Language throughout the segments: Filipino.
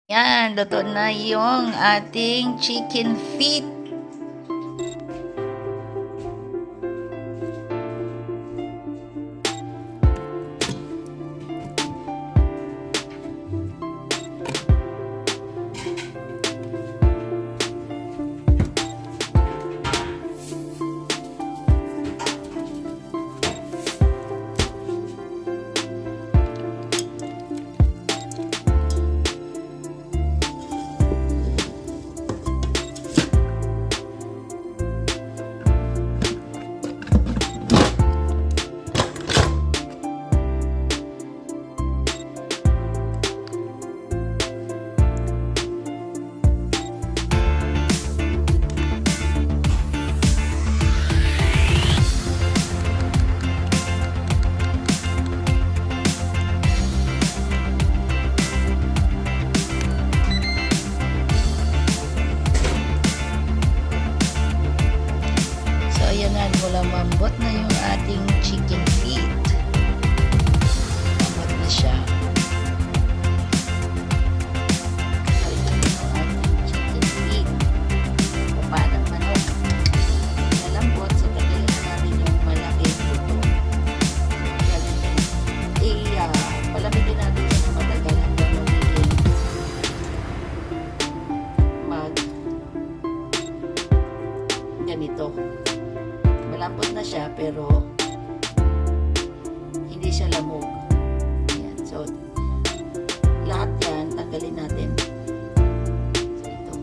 Yan, luto na yung ating chicken feet. Mambot na yung ating chicken feet. Mambot na siya. Ito yung ating chicken feet. Papa ng manok. Nalambot sa tagalan namin yung malaking luto. Palamigin natin yung matagal hanggang magiging ganito. Malambot na siya pero hindi siya lamog. Ayan. So, lahat yan, tanggalin natin. So, ito.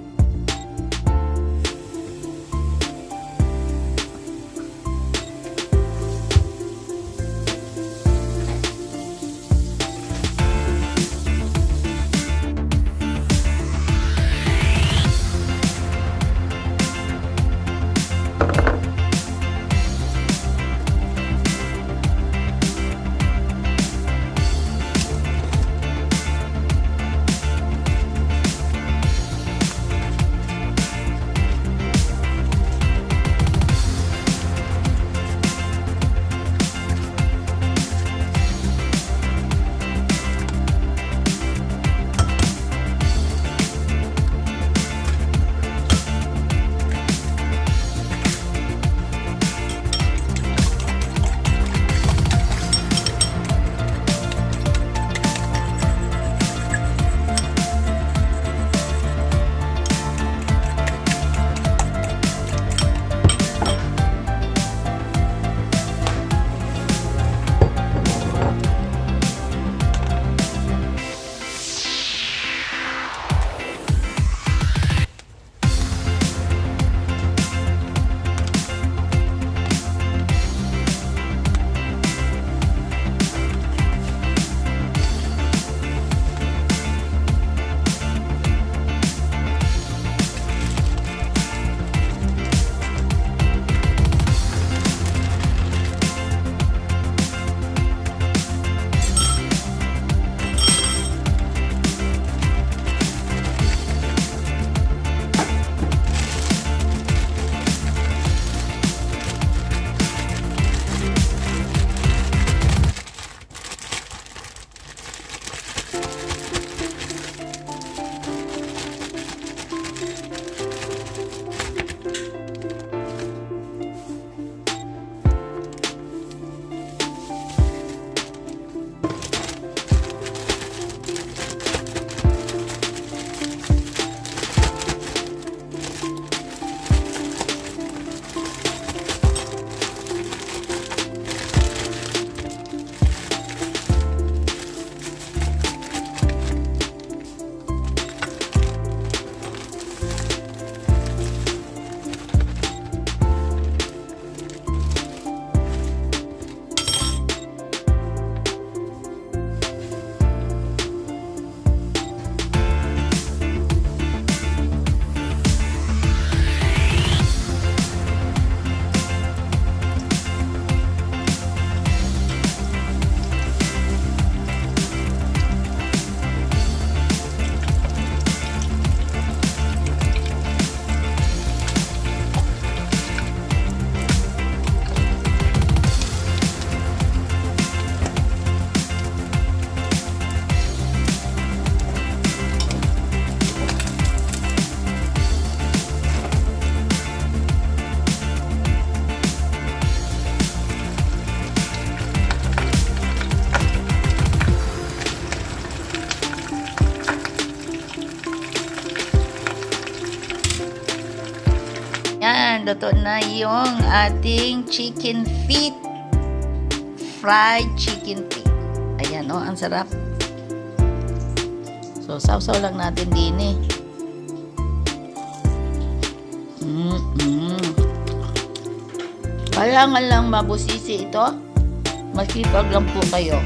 luto na yung ating chicken feet. Fried chicken feet. Ayan, oh, ang sarap. So, sausaw lang natin din eh. Kailangan lang mabusisi ito. Masipag lang po kayo.